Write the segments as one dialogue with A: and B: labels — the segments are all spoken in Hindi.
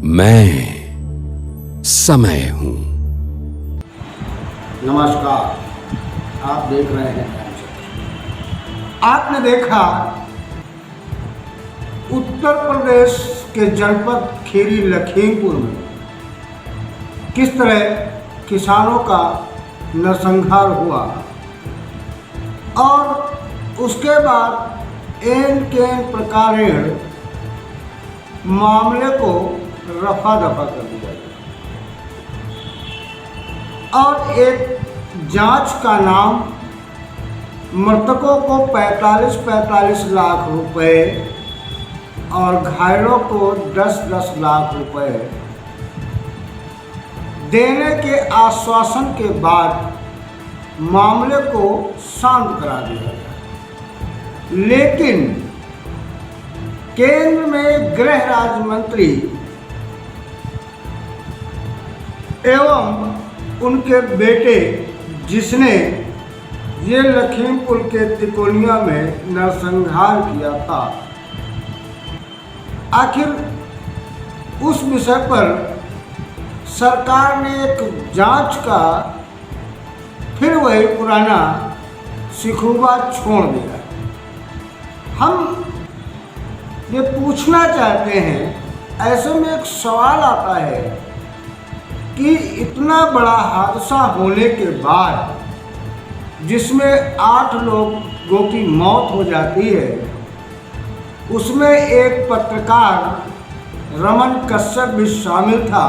A: मैं समय हूं।
B: नमस्कार, आप देख रहे हैं। आपने देखा उत्तर प्रदेश के जनपद खीरी लखीमपुर में किस तरह किसानों का नरसंहार हुआ और उसके बाद एन केन प्रकारेण मामले को रफा दफा कर दिया गया और एक जांच का नाम मृतकों को 45 लाख रुपए और घायलों को 10 लाख रुपए देने के आश्वासन के बाद मामले को शांत करा दिया गया। लेकिन केंद्र में गृह राज्य मंत्री एवं उनके बेटे, जिसने ये लखीमपुर के तिकोनिया में नरसंहार किया था, आखिर उस विषय पर सरकार ने एक जांच का फिर वही पुराना सिखुबा छोड़ दिया। हम ये पूछना चाहते हैं, ऐसे में एक सवाल आता है कि इतना बड़ा हादसा होने के बाद जिसमें 8 लोगों की मौत हो जाती है, उसमें एक पत्रकार रमन कश्यप भी शामिल था,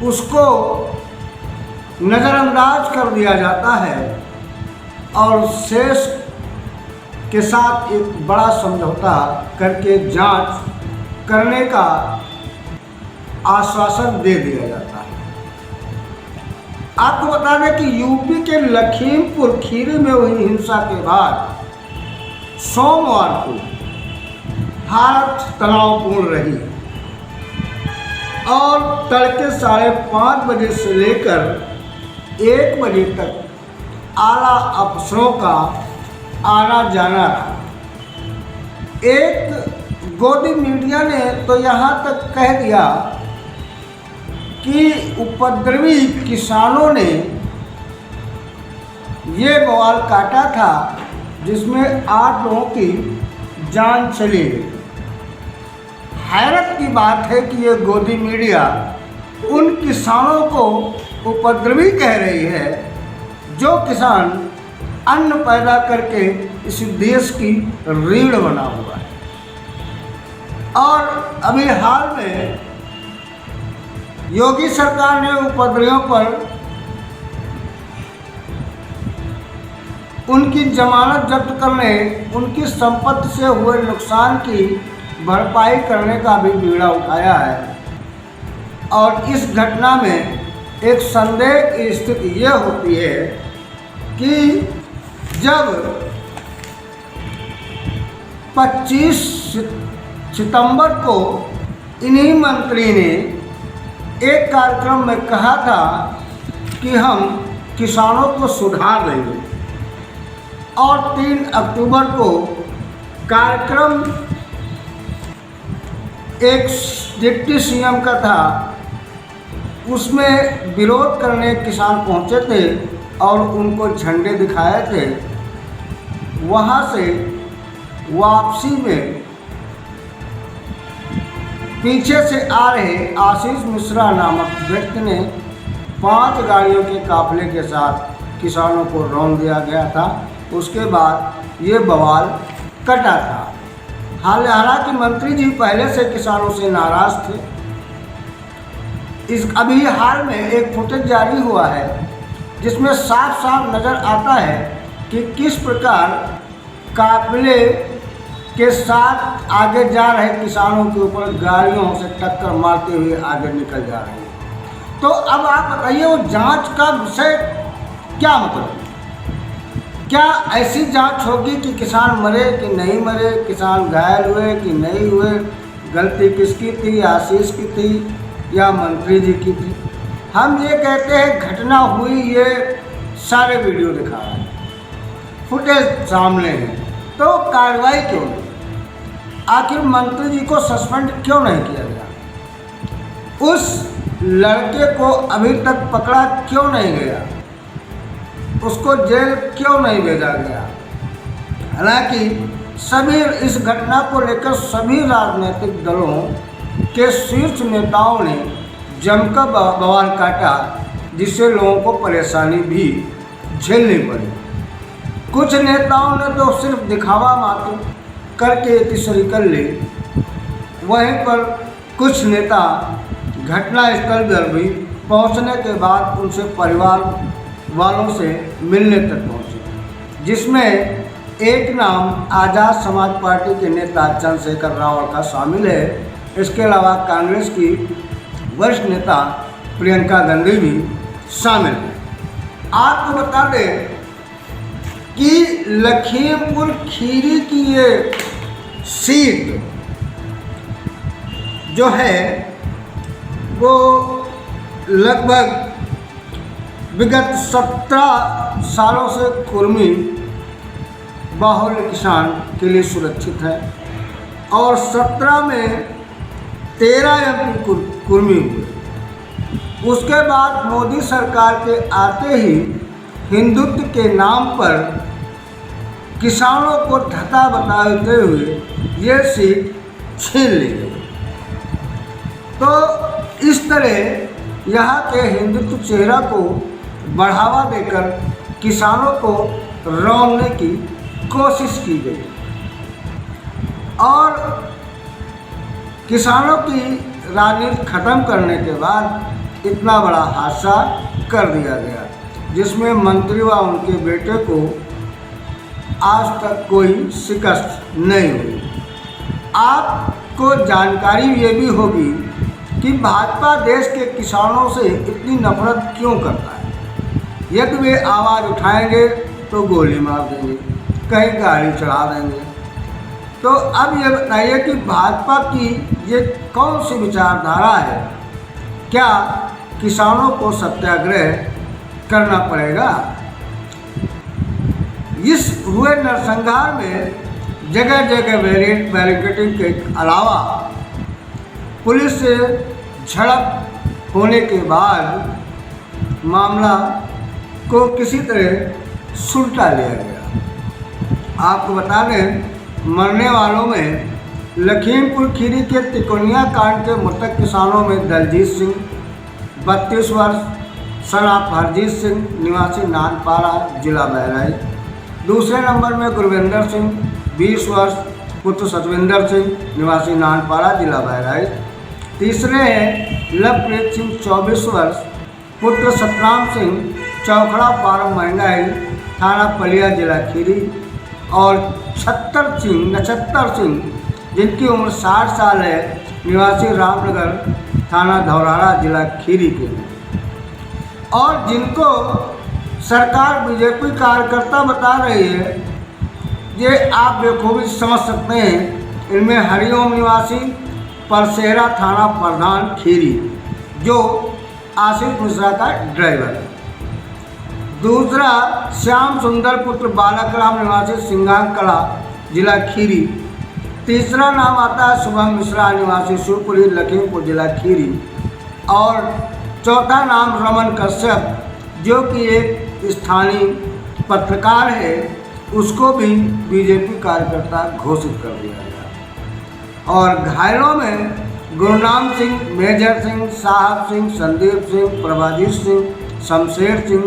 B: उसको नज़रअंदाज कर दिया जाता है और शेष के साथ एक बड़ा समझौता करके जांच करने का आश्वासन दे दिया जाता है। आपको बता दें कि यूपी के लखीमपुर खीरी में हुई हिंसा के बाद सोमवार को हालत तनावपूर्ण रही और तड़के 5:30 बजे से लेकर 1 बजे तक आला अफसरों का आना जाना रहा। एक गोदी मीडिया ने तो यहाँ तक कह दिया कि उपद्रवी किसानों ने ये बवाल काटा था जिसमें 8 लोगों की जान चली गई। हैरत की बात है कि ये गोदी मीडिया उन किसानों को उपद्रवी कह रही है जो किसान अन्न पैदा करके इस देश की रीढ़ बना हुआ है। और अभी हाल में योगी सरकार ने उपद्रवियों पर उनकी जमानत जब्त करने, उनकी संपत्ति से हुए नुकसान की भरपाई करने का भी बीड़ा उठाया है। और इस घटना में एक संदेह की स्थिति यह होती है कि जब 25 सितंबर को इन्हीं मंत्री ने एक कार्यक्रम में कहा था कि हम किसानों को सुधार देंगे और 3 अक्टूबर को कार्यक्रम एक डिप्टी सीएम का था, उसमें विरोध करने किसान पहुंचे थे और उनको झंडे दिखाए थे। वहाँ से वापसी में पीछे से आ रहे आशीष मिश्रा नामक व्यक्ति ने 5 गाड़ियों के काफिले के साथ किसानों को रौंद दिया गया था। उसके बाद ये बवाल कटा था। हालांकि मंत्री जी पहले से किसानों से नाराज थे। अभी हाल में एक फुटेज जारी हुआ है जिसमें साफ साफ नज़र आता है कि किस प्रकार काफिले के साथ आगे जा रहे किसानों के ऊपर गाड़ियों से टक्कर मारते हुए आगे निकल जा रहे हैं। तो अब आप बताइए, वो जांच का विषय क्या मतलब? क्या ऐसी जांच होगी कि किसान मरे कि नहीं मरे, किसान घायल हुए कि नहीं हुए, गलती किसकी थी, आशीष की थी या मंत्री जी की थी? हम ये कहते हैं घटना हुई, ये सारे वीडियो दिखा रहे हैं, फुटेज सामने है, तो कार्रवाई क्यों नहीं? आखिर मंत्री जी को सस्पेंड क्यों नहीं किया गया? उस लड़के को अभी तक पकड़ा क्यों नहीं गया, उसको जेल क्यों नहीं भेजा गया। हालांकि सभी इस घटना को लेकर सभी राजनीतिक दलों के शीर्ष नेताओं ने जमकर बवाल काटा, जिससे लोगों को परेशानी भी झेलनी पड़ी। कुछ नेताओं ने तो सिर्फ दिखावा मात्र करके तीसरी कर ली, वहीं पर कुछ नेता घटनास्थल पर भी पहुंचने के बाद उनसे परिवार वालों से मिलने तक पहुंचे, जिसमें एक नाम आज़ाद समाज पार्टी के नेता चंद्रशेखर रावल का शामिल है। इसके अलावा कांग्रेस की वरिष्ठ नेता प्रियंका गांधी भी शामिल है। आपको बता दें कि लखीमपुर खीरी की ये सीट जो है वो लगभग विगत 17 सालों से कुर्मी बाहुल्य किसान के लिए सुरक्षित है और 17 में 13 MP कुर्मी हुए। उसके बाद मोदी सरकार के आते ही हिंदुत्व के नाम पर किसानों को धता बताते हुए ये सीट छीन ली गई। तो इस तरह यहाँ के हिंदुत्व चेहरा को बढ़ावा देकर किसानों को रौंदने की कोशिश की गई और किसानों की राजनीति खत्म करने के बाद इतना बड़ा हादसा कर दिया गया, जिसमें मंत्री व उनके बेटे को आज तक कोई शिकस्त नहीं हुई। आपको जानकारी ये भी होगी कि भाजपा देश के किसानों से इतनी नफरत क्यों करता है। यदि वे आवाज़ उठाएंगे तो गोली मार देंगे, कहीं गाड़ी चढ़ा देंगे। तो अब ये बताइए कि भाजपा की ये कौन सी विचारधारा है। क्या किसानों को सत्याग्रह करना पड़ेगा। इस हुए नरसंहार में जगह जगह बैरिकेडिंग के अलावा पुलिस से झड़प होने के बाद मामला को किसी तरह सुलटा लिया गया। आपको बता दें, मरने वालों में लखीमपुर खीरी के तिकोनिया कांड के मृतक किसानों में दलजीत सिंह 32 वर्ष, सनाफ हरजीत सिंह निवासी नानपारा जिला बहराइच। दूसरे नंबर में गुरविंदर सिंह 20 वर्ष, पुत्र सतविंदर सिंह निवासी नानपारा जिला बहराइच। तीसरे हैं लवप्रीत सिंह 24 वर्ष, पुत्र सतनाम सिंह चौखड़ा पारम महंगाई थाना पलिया जिला खीरी। और नक्षत्र सिंह जिनकी उम्र 60 साल है, निवासी रामनगर थाना धौराड़ा जिला खीरी के। और जिनको सरकार बीजेपी कार्यकर्ता बता रही है, ये आप बेखूबी समझ सकते हैं। इनमें हरिओम निवासी परसेरा थाना प्रधान खीरी, जो आशीष मिश्रा का ड्राइवर है। दूसरा श्याम सुंदर पुत्र बालक राम निवासी सिंगांग कला जिला खीरी। तीसरा नाम आता है शुभम मिश्रा निवासी शिवपुरी लखीमपुर जिला खीरी। और चौथा नाम रमन कश्यप, जो कि एक स्थानीय पत्रकार है, उसको भी बीजेपी कार्यकर्ता घोषित कर दिया गया। और घायलों में गुरनाम सिंह, मेजर सिंह, साहब सिंह, संदीप सिंह, प्रभाजीत सिंह, शमशेर सिंह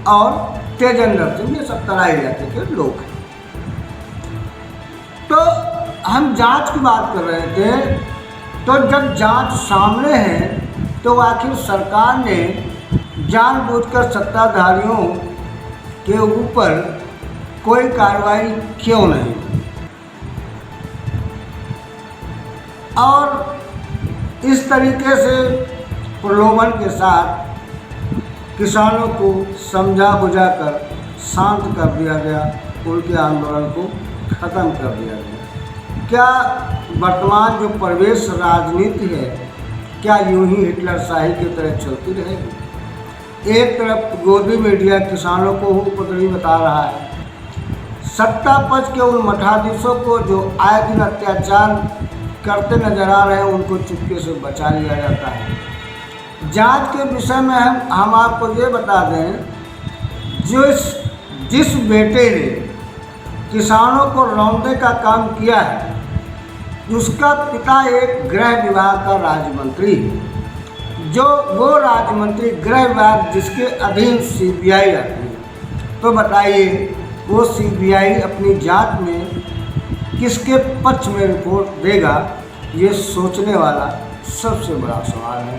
B: और तेजेंद्र सिंह, ये सब तराई इलाके के लोग हैं। तो हम जांच की बात कर रहे थे, तो जब जांच सामने है तो आखिर सरकार ने जानबूझकर सत्ताधारियों के ऊपर कोई कार्रवाई क्यों नहीं। और इस तरीके से प्रलोभन के साथ किसानों को समझा बुझाकर शांत कर दिया गया, उनके आंदोलन को ख़त्म कर दिया गया। क्या वर्तमान जो प्रवेश राजनीति है, क्या यूं ही हिटलर शाही की तरह चलती रहेगी। एक तरफ गोदी मीडिया किसानों को उपद्रवी बता रहा है, सत्ता पक्ष के उन मठाधीशों को जो आए दिन अत्याचार करते नजर आ रहे हैं, उनको चुपके से बचा लिया जाता है। जांच के विषय में हम आपको ये बता दें, जिस बेटे ने किसानों को रौंदने का काम किया है उसका पिता एक गृह विभाग का राज्य मंत्री है, जो वो राज्य मंत्री गृह विभाग जिसके अधीन सीबीआई आती है। तो बताइए वो सीबीआई अपनी जांच में किसके पक्ष में रिपोर्ट देगा? ये सोचने वाला सबसे बड़ा सवाल है।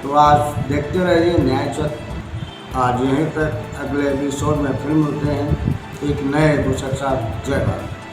B: तो आज देखते रहिए न्यायचक। आज यहीं तक, अगले एपिसोड में फिर मिलते हैं एक नए विषय के साथ। जय भारत।